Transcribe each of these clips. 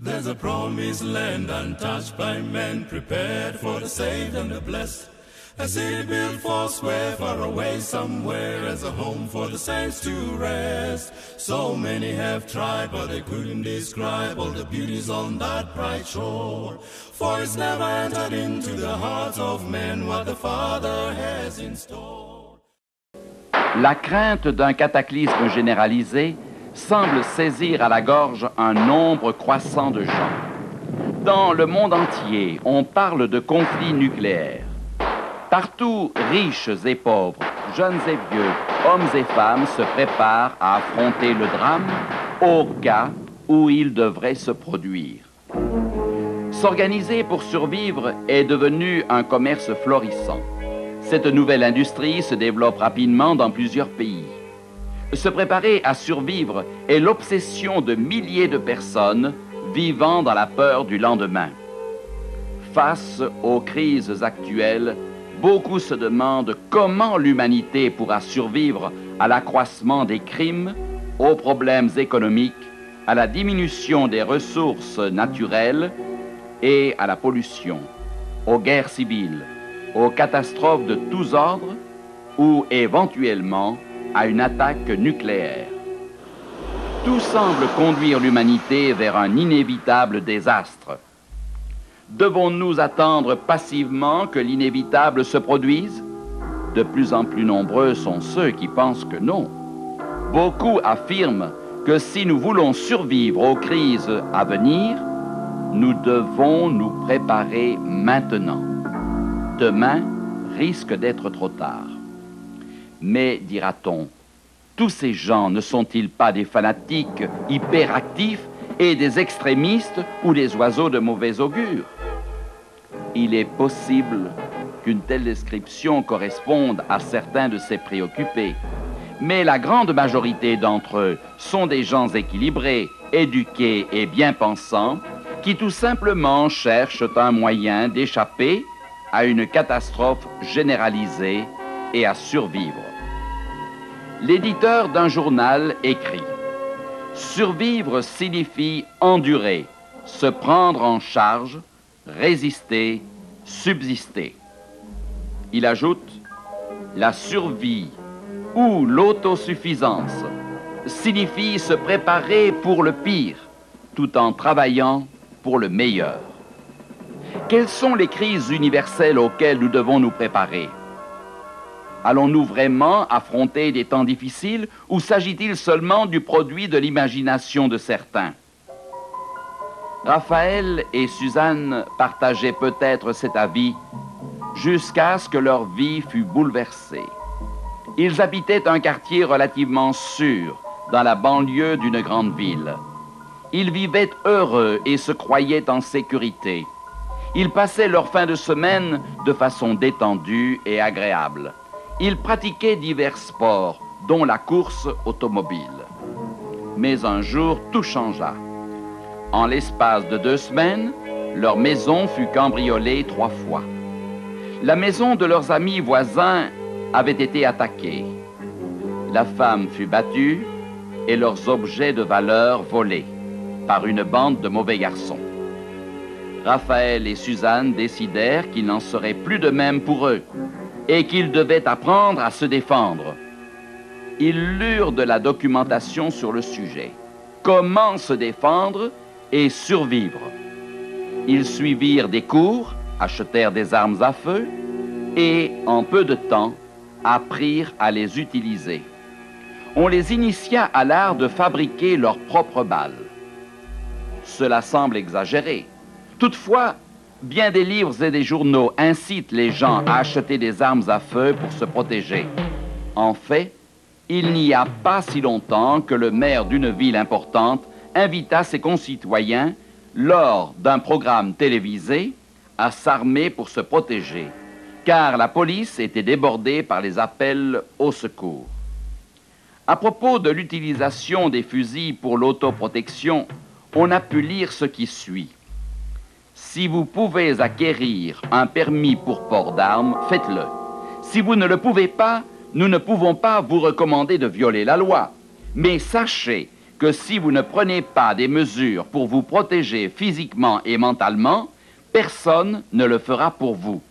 There's a promised land untouched by men, prepared for the saved and the blessed. A city built for square, far away somewhere, as a home for the saints to rest. So many have tried, but they couldn't describe all the beauties on that bright shore. For it's never entered into the hearts of men what the Father has in store. La crainte d'un cataclysme généralisé semble saisir à la gorge un nombre croissant de gens. Dans le monde entier, on parle de conflits nucléaires. Partout, riches et pauvres, jeunes et vieux, hommes et femmes se préparent à affronter le drame au cas où il devrait se produire. S'organiser pour survivre est devenu un commerce florissant. Cette nouvelle industrie se développe rapidement dans plusieurs pays. Se préparer à survivre est l'obsession de milliers de personnes vivant dans la peur du lendemain. Face aux crises actuelles, beaucoup se demandent comment l'humanité pourra survivre à l'accroissement des crimes, aux problèmes économiques, à la diminution des ressources naturelles et à la pollution, aux guerres civiles, aux catastrophes de tous ordres ou éventuellement à une attaque nucléaire. Tout semble conduire l'humanité vers un inévitable désastre. Devons-nous attendre passivement que l'inévitable se produise? De plus en plus nombreux sont ceux qui pensent que non. Beaucoup affirment que si nous voulons survivre aux crises à venir, nous devons nous préparer maintenant. Demain risque d'être trop tard. Mais, dira-t-on, tous ces gens ne sont-ils pas des fanatiques hyperactifs et des extrémistes ou des oiseaux de mauvais augure? Il est possible qu'une telle description corresponde à certains de ces préoccupés, mais la grande majorité d'entre eux sont des gens équilibrés, éduqués et bien pensants qui tout simplement cherchent un moyen d'échapper à une catastrophe généralisée et à survivre. L'éditeur d'un journal écrit « Survivre signifie endurer, se prendre en charge, résister, subsister. » Il ajoute « La survie ou l'autosuffisance signifie se préparer pour le pire, tout en travaillant pour le meilleur. » Quelles sont les crises universelles auxquelles nous devons nous préparer? Allons-nous vraiment affronter des temps difficiles ou s'agit-il seulement du produit de l'imagination de certains? Raphaël et Suzanne partageaient peut-être cet avis jusqu'à ce que leur vie fût bouleversée. Ils habitaient un quartier relativement sûr dans la banlieue d'une grande ville. Ils vivaient heureux et se croyaient en sécurité. Ils passaient leur fin de semaine de façon détendue et agréable. Ils pratiquaient divers sports, dont la course automobile. Mais un jour, tout changea. En l'espace de 2 semaines, leur maison fut cambriolée 3 fois. La maison de leurs amis voisins avait été attaquée. La femme fut battue et leurs objets de valeur volés par une bande de mauvais garçons. Raphaël et Suzanne décidèrent qu'il n'en serait plus de même pour eux et qu'ils devaient apprendre à se défendre. Ils lurent de la documentation sur le sujet. Comment se défendre et survivre? Ils suivirent des cours, achetèrent des armes à feu et, en peu de temps, apprirent à les utiliser. On les initia à l'art de fabriquer leurs propres balles. Cela semble exagéré. Toutefois, bien des livres et des journaux incitent les gens à acheter des armes à feu pour se protéger. En fait, il n'y a pas si longtemps que le maire d'une ville importante invita ses concitoyens, lors d'un programme télévisé, à s'armer pour se protéger, car la police était débordée par les appels au secours. À propos de l'utilisation des fusils pour l'autoprotection, on a pu lire ce qui suit. Si vous pouvez acquérir un permis pour port d'armes, faites-le. Si vous ne le pouvez pas, nous ne pouvons pas vous recommander de violer la loi. Mais sachez que si vous ne prenez pas des mesures pour vous protéger physiquement et mentalement, personne ne le fera pour vous.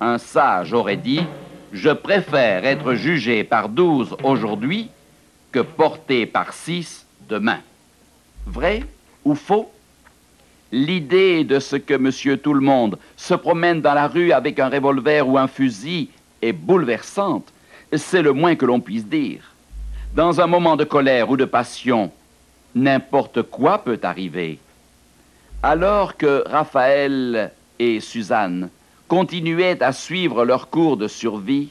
Un sage aurait dit « Je préfère être jugé par 12 aujourd'hui que porté par 6 demain ». Vrai ou faux? L'idée de ce que monsieur Tout-le-Monde se promène dans la rue avec un revolver ou un fusil est bouleversante, c'est le moins que l'on puisse dire. Dans un moment de colère ou de passion, n'importe quoi peut arriver. Alors que Raphaël et Suzanne continuaient à suivre leur cours de survie,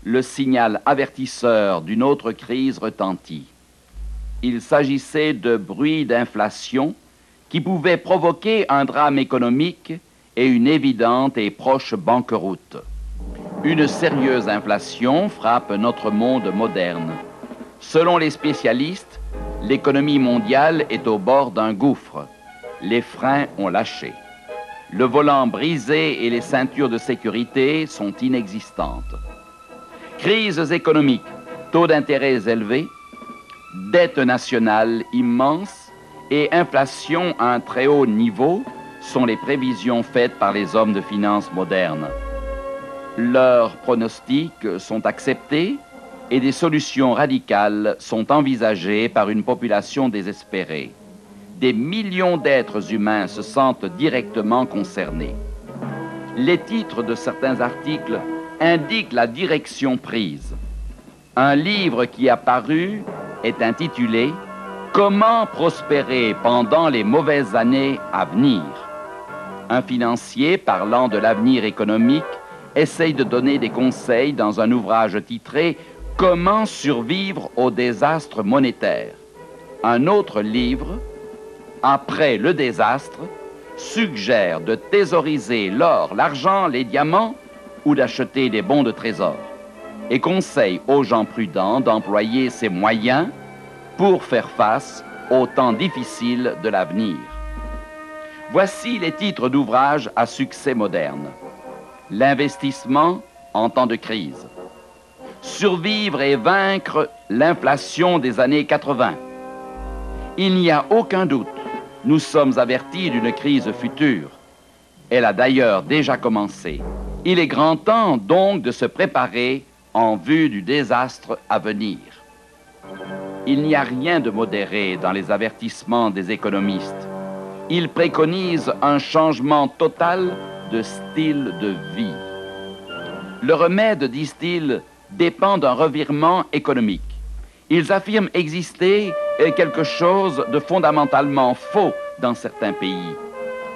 le signal avertisseur d'une autre crise retentit. Il s'agissait de bruits d'inflation qui pouvaient provoquer un drame économique et une évidente et proche banqueroute. Une sérieuse inflation frappe notre monde moderne. Selon les spécialistes, l'économie mondiale est au bord d'un gouffre. Les freins ont lâché. Le volant brisé et les ceintures de sécurité sont inexistantes. Crises économiques, taux d'intérêt élevés, dette nationale immense et inflation à un très haut niveau sont les prévisions faites par les hommes de finance modernes. Leurs pronostics sont acceptés et des solutions radicales sont envisagées par une population désespérée. Des millions d'êtres humains se sentent directement concernés. Les titres de certains articles indiquent la direction prise. Un livre qui a paru est intitulé « Comment prospérer pendant les mauvaises années à venir ». Un financier parlant de l'avenir économique essaye de donner des conseils dans un ouvrage titré « Comment survivre au désastre monétaire ». Un autre livre, après le désastre, suggère de thésauriser l'or, l'argent, les diamants ou d'acheter des bons de trésor et conseille aux gens prudents d'employer ces moyens pour faire face aux temps difficiles de l'avenir. Voici les titres d'ouvrages à succès moderne. L'investissement en temps de crise. Survivre et vaincre l'inflation des années 80. Il n'y a aucun doute, nous sommes avertis d'une crise future. Elle a d'ailleurs déjà commencé. Il est grand temps donc de se préparer en vue du désastre à venir. Il n'y a rien de modéré dans les avertissements des économistes. Ils préconisent un changement total de style de vie. Le remède, disent-ils, dépend d'un revirement économique. Ils affirment exister quelque chose de fondamentalement faux dans certains pays.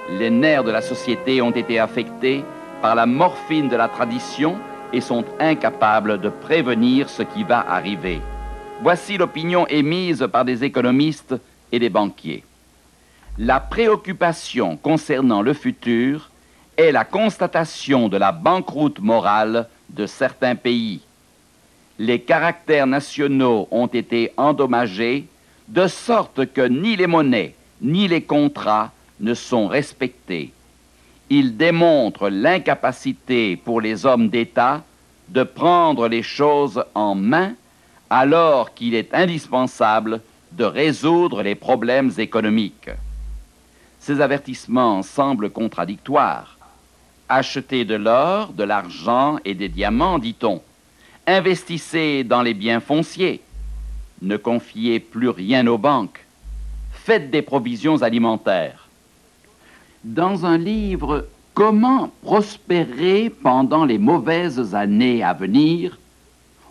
Les nerfs de la société ont été affectés par la morphine de la tradition et sont incapables de prévenir ce qui va arriver. Voici l'opinion émise par des économistes et des banquiers. La préoccupation concernant le futur est la constatation de la banqueroute morale de certains pays. Les caractères nationaux ont été endommagés de sorte que ni les monnaies ni les contrats ne sont respectés. Ils démontrent l'incapacité pour les hommes d'État de prendre les choses en main alors qu'il est indispensable de résoudre les problèmes économiques. Ces avertissements semblent contradictoires. Achetez de l'or, de l'argent et des diamants, dit-on. Investissez dans les biens fonciers. Ne confiez plus rien aux banques. Faites des provisions alimentaires. Dans un livre « Comment prospérer pendant les mauvaises années à venir »,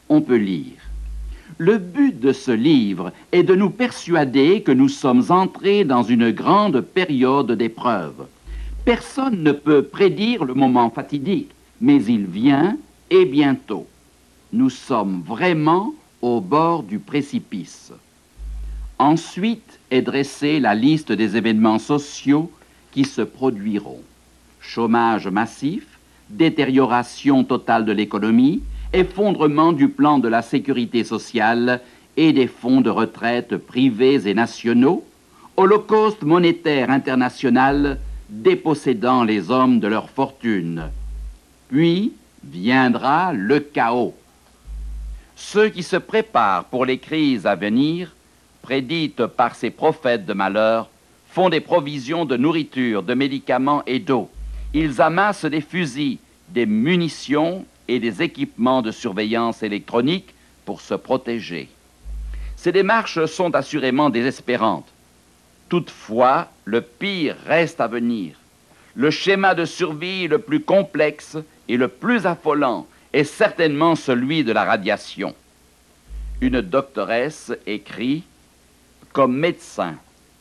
on peut lire « Le but de ce livre est de nous persuader que nous sommes entrés dans une grande période d'épreuve. Personne ne peut prédire le moment fatidique, mais il vient et bientôt. Nous sommes vraiment au bord du précipice. » Ensuite est dressée la liste des événements sociaux qui se produiront. Chômage massif, détérioration totale de l'économie, effondrement du plan de la sécurité sociale et des fonds de retraite privés et nationaux, holocauste monétaire international dépossédant les hommes de leur fortune. Puis viendra le chaos. Ceux qui se préparent pour les crises à venir prédites par ces prophètes de malheur, font des provisions de nourriture, de médicaments et d'eau. Ils amassent des fusils, des munitions et des équipements de surveillance électronique pour se protéger. Ces démarches sont assurément désespérantes. Toutefois, le pire reste à venir. Le schéma de survie le plus complexe et le plus affolant est certainement celui de la radiation. Une doctoresse écrit « Comme médecin,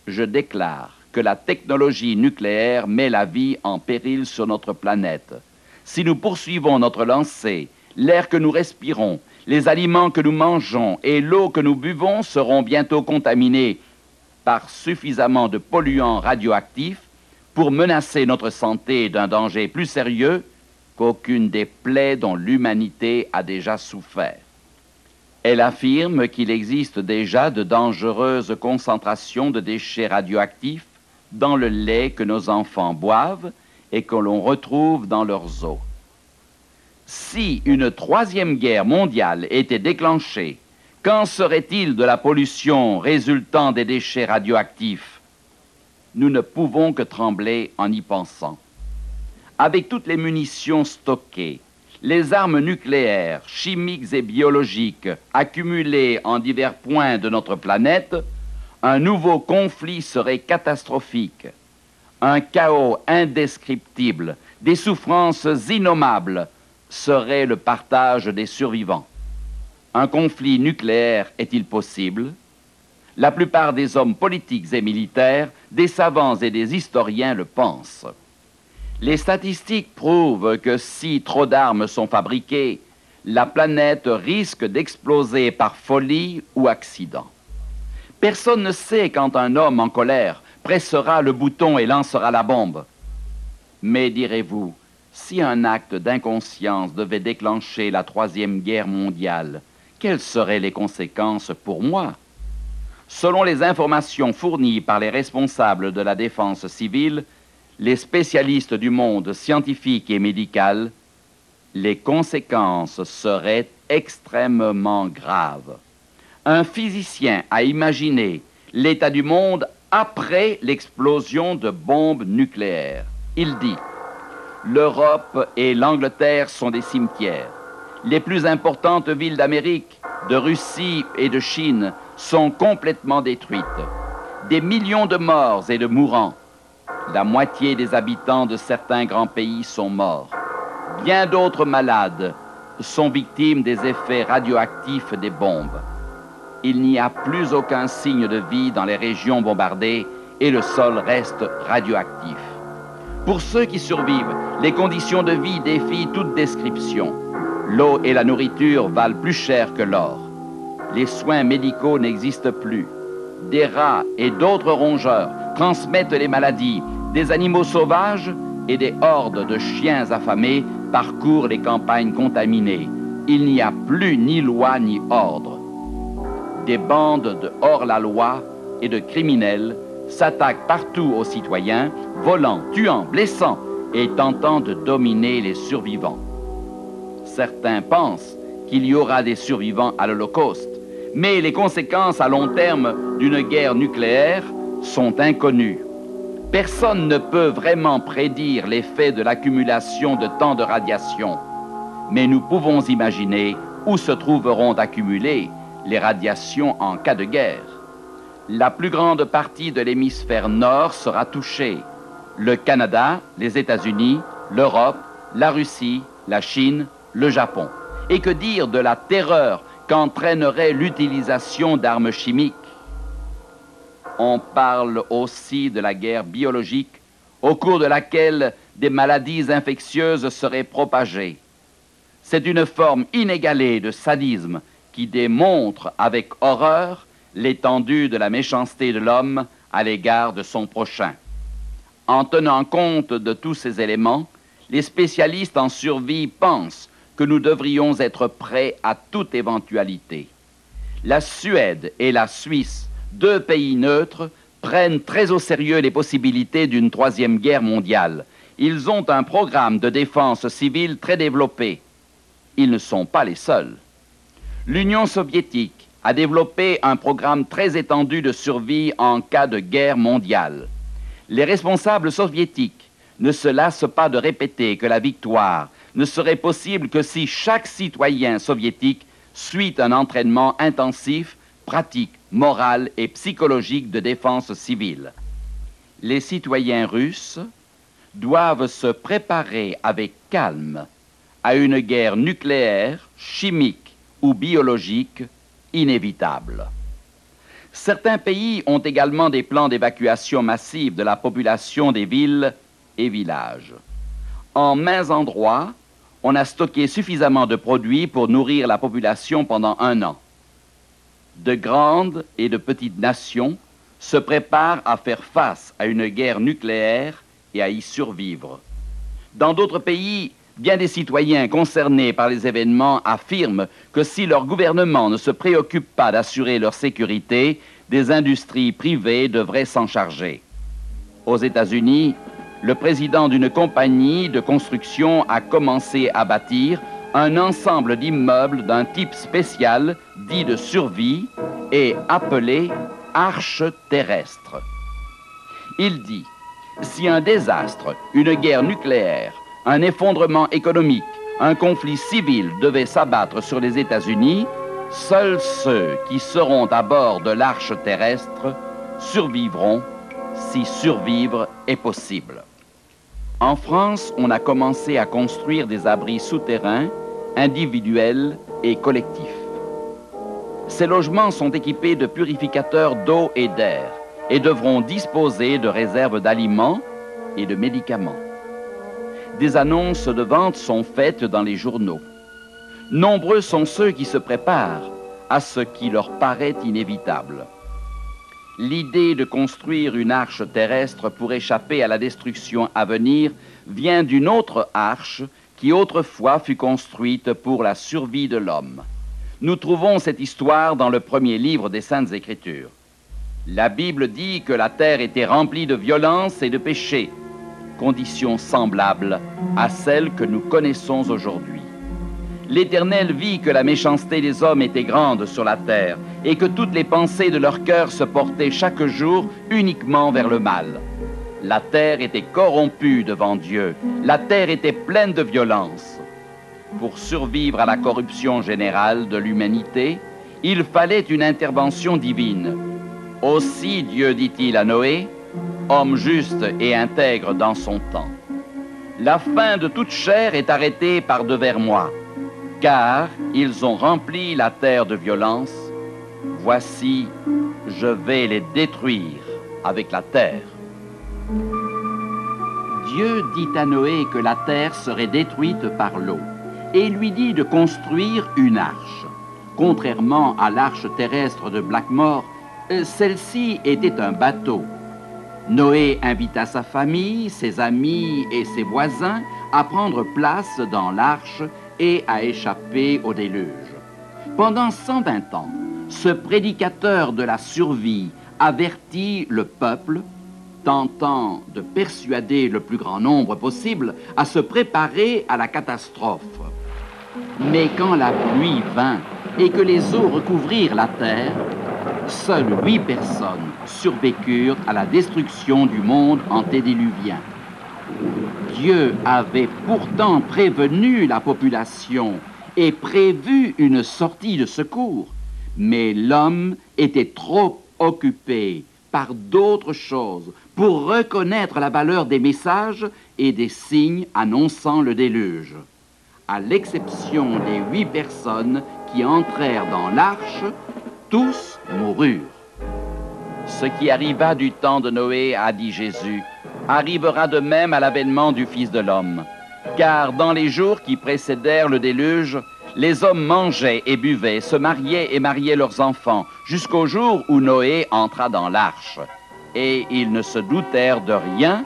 je déclare que la technologie nucléaire met la vie en péril sur notre planète. Si nous poursuivons notre lancée, l'air que nous respirons, les aliments que nous mangeons et l'eau que nous buvons seront bientôt contaminés par suffisamment de polluants radioactifs pour menacer notre santé d'un danger plus sérieux qu'aucune des plaies dont l'humanité a déjà souffert. Elle affirme qu'il existe déjà de dangereuses concentrations de déchets radioactifs dans le lait que nos enfants boivent et que l'on retrouve dans leurs os. Si une troisième guerre mondiale était déclenchée, qu'en serait-il de la pollution résultant des déchets radioactifs? Nous ne pouvons que trembler en y pensant. Avec toutes les munitions stockées, les armes nucléaires, chimiques et biologiques accumulées en divers points de notre planète, un nouveau conflit serait catastrophique. Un chaos indescriptible, des souffrances innommables serait le partage des survivants. Un conflit nucléaire est-il possible? La plupart des hommes politiques et militaires, des savants et des historiens le pensent. Les statistiques prouvent que si trop d'armes sont fabriquées, la planète risque d'exploser par folie ou accident. Personne ne sait quand un homme en colère pressera le bouton et lancera la bombe. Mais direz-vous, si un acte d'inconscience devait déclencher la Troisième Guerre mondiale, quelles seraient les conséquences pour moi? Selon les informations fournies par les responsables de la défense civile, les spécialistes du monde scientifique et médical, les conséquences seraient extrêmement graves. Un physicien a imaginé l'état du monde après l'explosion de bombes nucléaires. Il dit « L'Europe et l'Angleterre sont des cimetières. Les plus importantes villes d'Amérique, de Russie et de Chine sont complètement détruites. Des millions de morts et de mourants. La moitié des habitants de certains grands pays sont morts. Bien d'autres malades sont victimes des effets radioactifs des bombes. Il n'y a plus aucun signe de vie dans les régions bombardées et le sol reste radioactif. Pour ceux qui survivent, les conditions de vie défient toute description. L'eau et la nourriture valent plus cher que l'or. Les soins médicaux n'existent plus. Des rats et d'autres rongeurs transmettent les maladies. Des animaux sauvages et des hordes de chiens affamés parcourent les campagnes contaminées. Il n'y a plus ni loi ni ordre. Des bandes de hors-la-loi et de criminels s'attaquent partout aux citoyens, volant, tuant, blessant et tentant de dominer les survivants. Certains pensent qu'il y aura des survivants à l'Holocauste, mais les conséquences à long terme d'une guerre nucléaire sont inconnues. Personne ne peut vraiment prédire l'effet de l'accumulation de tant de radiation, mais nous pouvons imaginer où se trouveront accumulées les radiations en cas de guerre. La plus grande partie de l'hémisphère nord sera touchée. Le Canada, les États-Unis, l'Europe, la Russie, la Chine, le Japon. Et que dire de la terreur qu'entraînerait l'utilisation d'armes chimiques? On parle aussi de la guerre biologique, au cours de laquelle des maladies infectieuses seraient propagées. C'est une forme inégalée de sadisme qui démontre avec horreur l'étendue de la méchanceté de l'homme à l'égard de son prochain. En tenant compte de tous ces éléments, les spécialistes en survie pensent que nous devrions être prêts à toute éventualité. La Suède et la Suisse, deux pays neutres, prennent très au sérieux les possibilités d'une troisième guerre mondiale. Ils ont un programme de défense civile très développé. Ils ne sont pas les seuls. L'Union soviétique a développé un programme très étendu de survie en cas de guerre mondiale. Les responsables soviétiques ne se lassent pas de répéter que la victoire ne serait possible que si chaque citoyen soviétique suit un entraînement intensif, pratique, moral et psychologique de défense civile. Les citoyens russes doivent se préparer avec calme à une guerre nucléaire, chimique ou biologique inévitable. Certains pays ont également des plans d'évacuation massive de la population des villes et villages. En maints endroits, on a stocké suffisamment de produits pour nourrir la population pendant 1 an. De grandes et de petites nations se préparent à faire face à une guerre nucléaire et à y survivre. Dans d'autres pays, bien des citoyens concernés par les événements affirment que si leur gouvernement ne se préoccupe pas d'assurer leur sécurité, des industries privées devraient s'en charger. Aux États-Unis, le président d'une compagnie de construction a commencé à bâtir un ensemble d'immeubles d'un type spécial, dit de survie, et appelé arche terrestre. Il dit, si un désastre, une guerre nucléaire, un effondrement économique, un conflit civil devait s'abattre sur les États-Unis, seuls ceux qui seront à bord de l'arche terrestre survivront si survivre est possible. En France, on a commencé à construire des abris souterrains, individuels et collectifs. Ces logements sont équipés de purificateurs d'eau et d'air et devront disposer de réserves d'aliments et de médicaments. Des annonces de vente sont faites dans les journaux. Nombreux sont ceux qui se préparent à ce qui leur paraît inévitable. L'idée de construire une arche terrestre pour échapper à la destruction à venir vient d'une autre arche qui autrefois fut construite pour la survie de l'homme. Nous trouvons cette histoire dans le premier livre des Saintes Écritures. La Bible dit que la terre était remplie de violence et de péché, conditions semblables à celles que nous connaissons aujourd'hui. L'Éternel vit que la méchanceté des hommes était grande sur la terre et que toutes les pensées de leur cœur se portaient chaque jour uniquement vers le mal. La terre était corrompue devant Dieu, la terre était pleine de violence. Pour survivre à la corruption générale de l'humanité, il fallait une intervention divine. Aussi Dieu dit-il à Noé, homme juste et intègre dans son temps. La fin de toute chair est arrêtée par devers moi, car ils ont rempli la terre de violence. Voici, je vais les détruire avec la terre. Dieu dit à Noé que la terre serait détruite par l'eau et lui dit de construire une arche. Contrairement à l'arche terrestre de Blackmore, celle-ci était un bateau. Noé invita sa famille, ses amis et ses voisins à prendre place dans l'arche et à échapper au déluge. Pendant 120 ans, ce prédicateur de la survie avertit le peuple, tentant de persuader le plus grand nombre possible à se préparer à la catastrophe. Mais quand la pluie vint et que les eaux recouvrirent la terre, seules 8 personnes survécurent à la destruction du monde antédiluvien. Dieu avait pourtant prévenu la population et prévu une sortie de secours, mais l'homme était trop occupé par d'autres choses pour reconnaître la valeur des messages et des signes annonçant le déluge. À l'exception des 8 personnes qui entrèrent dans l'arche, tous moururent. Ce qui arriva du temps de Noé, a dit Jésus, arrivera de même à l'avènement du Fils de l'homme. Car dans les jours qui précédèrent le déluge, les hommes mangeaient et buvaient, se mariaient et mariaient leurs enfants, jusqu'au jour où Noé entra dans l'arche. Et ils ne se doutèrent de rien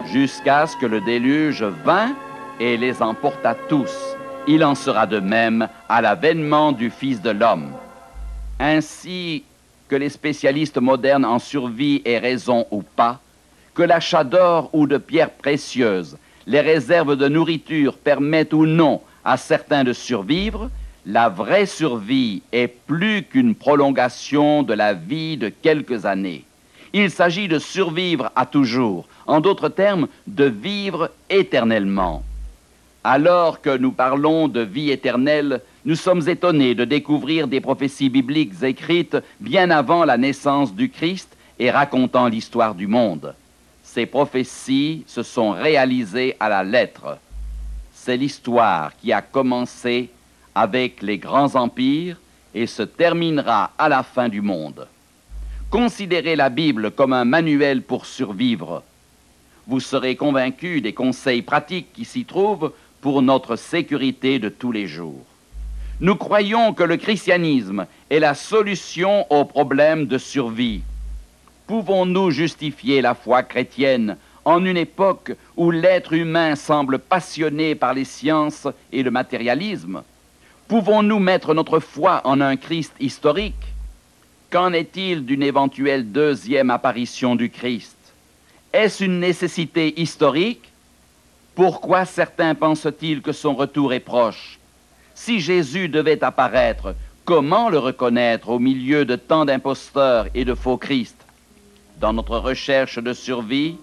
jusqu'à ce que le déluge vînt et les emporta tous. Il en sera de même à l'avènement du Fils de l'homme. Ainsi que les spécialistes modernes en survie aient raison ou pas, que l'achat d'or ou de pierres précieuses, les réserves de nourriture permettent ou non à certains de survivre, La vraie survie est plus qu'une prolongation de la vie de quelques années. Il s'agit de survivre à toujours, en d'autres termes, de vivre éternellement. Alors que nous parlons de vie éternelle, nous sommes étonnés de découvrir des prophéties bibliques écrites bien avant la naissance du Christ et racontant l'histoire du monde. Ces prophéties se sont réalisées à la lettre. C'est l'histoire qui a commencé avec les grands empires et se terminera à la fin du monde. Considérez la Bible comme un manuel pour survivre. Vous serez convaincus des conseils pratiques qui s'y trouvent pour notre sécurité de tous les jours. Nous croyons que le christianisme est la solution aux problèmes de survie. Pouvons-nous justifier la foi chrétienne en une époque où l'être humain semble passionné par les sciences et le matérialisme? Pouvons-nous mettre notre foi en un Christ historique? Qu'en est-il d'une éventuelle deuxième apparition du Christ? Est-ce une nécessité historique? Pourquoi certains pensent-ils que son retour est proche? Si Jésus devait apparaître, comment le reconnaître au milieu de tant d'imposteurs et de faux Christ? Dans notre recherche de survie,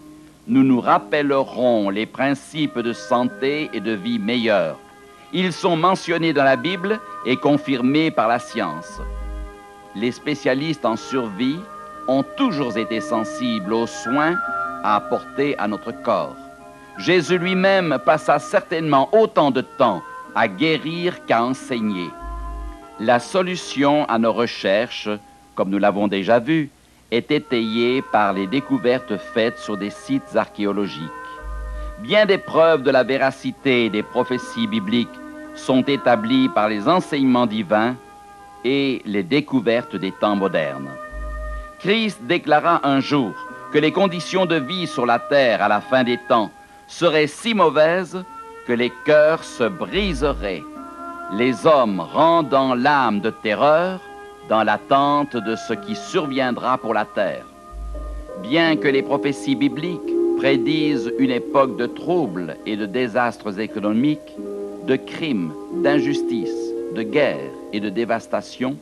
nous nous rappellerons les principes de santé et de vie meilleure. Ils sont mentionnés dans la Bible et confirmés par la science. Les spécialistes en survie ont toujours été sensibles aux soins à apporter à notre corps. Jésus lui-même passa certainement autant de temps à guérir qu'à enseigner. La solution à nos recherches, comme nous l'avons déjà vu, est étayée par les découvertes faites sur des sites archéologiques. Bien des preuves de la véracité des prophéties bibliques sont établies par les enseignements divins et les découvertes des temps modernes. Christ déclara un jour que les conditions de vie sur la terre à la fin des temps seraient si mauvaises que les cœurs se briseraient, les hommes rendant l'âme de terreur dans l'attente de ce qui surviendra pour la terre. Bien que les prophéties bibliques prédisent une époque de troubles et de désastres économiques, de crimes, d'injustices, de guerres et de dévastation,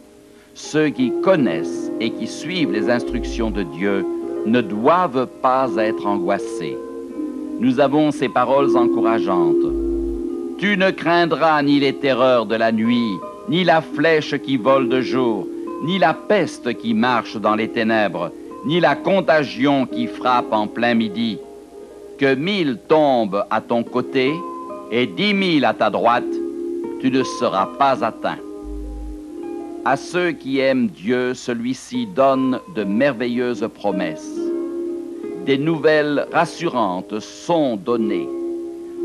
ceux qui connaissent et qui suivent les instructions de Dieu ne doivent pas être angoissés. Nous avons ces paroles encourageantes. « Tu ne craindras ni les terreurs de la nuit, ni la flèche qui vole de jour, ni la peste qui marche dans les ténèbres, ni la contagion qui frappe en plein midi. Que 1000 tombent à ton côté et 10 000 à ta droite, tu ne seras pas atteint. » À ceux qui aiment Dieu, celui-ci donne de merveilleuses promesses. Des nouvelles rassurantes sont données.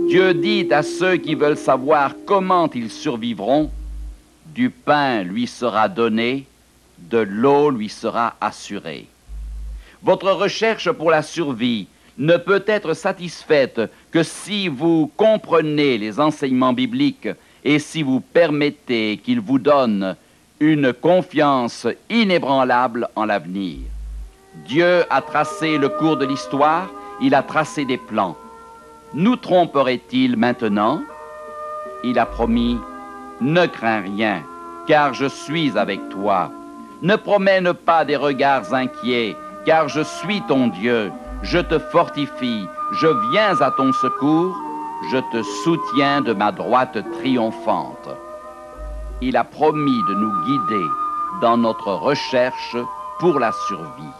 Dieu dit à ceux qui veulent savoir comment ils survivront, du pain lui sera donné, de l'eau lui sera assurée. Votre recherche pour la survie ne peut être satisfaite que si vous comprenez les enseignements bibliques et si vous permettez qu'ils vous donnent une confiance inébranlable en l'avenir. Dieu a tracé le cours de l'histoire, il a tracé des plans. Nous tromperait-il maintenant? Il a promis, ne crains rien, car je suis avec toi. Ne promène pas des regards inquiets, car je suis ton Dieu. Je te fortifie, je viens à ton secours, je te soutiens de ma droite triomphante. Il a promis de nous guider dans notre recherche pour la survie.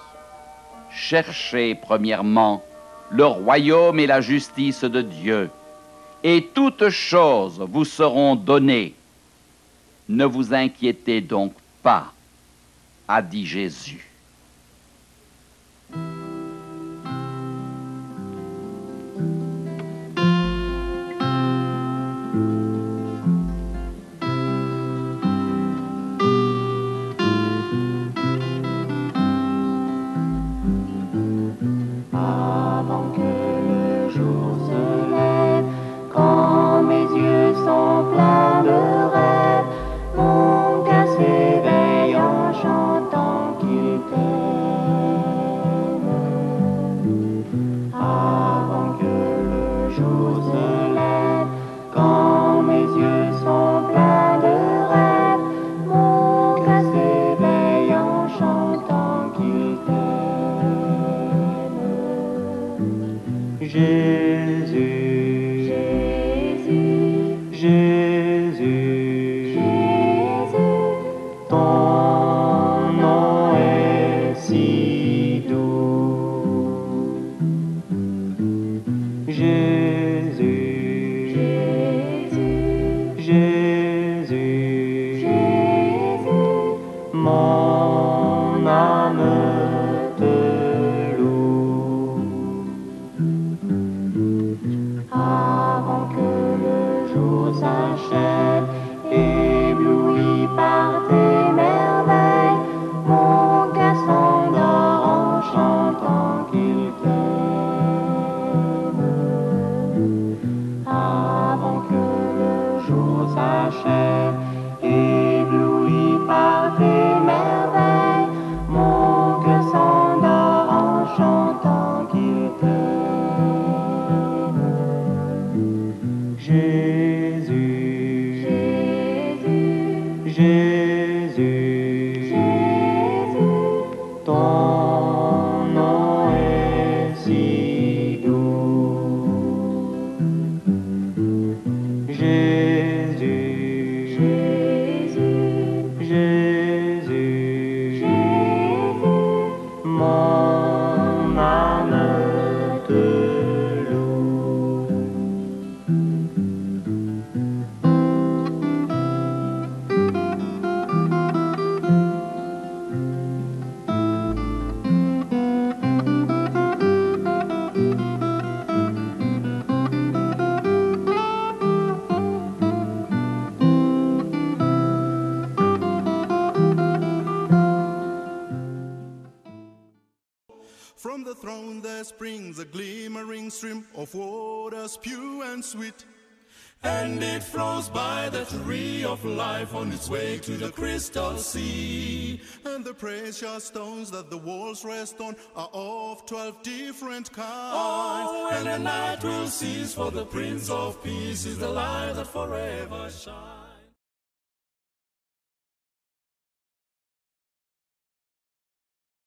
Cherchez premièrement le royaume et la justice de Dieu, et toutes choses vous seront données. Ne vous inquiétez donc pas, a dit Jésus. Jésus, Jésus, ton nom est si doux. Jésus, Jésus, mon âme te loue. Avant que le jour s'achève, ébloui par tes merveilles, mon cœur s'endort en chantant qu'il t'aime. Avant que le jour s'achève, ébloui par tes merveilles, mon cœur s'endort en chantant qu'il t'aime. Jésus, Jésus, ton nom est si doux. Jésus, Jésus, mon âme te loue. From the throne there springs a glimmering stream of waters pure and sweet. And it flows by the tree of life on its way to the crystal sea. And the precious stones that the walls rest on are of 12 different kinds. Oh, and the night will cease, for the Prince of Peace is the light that forever shines.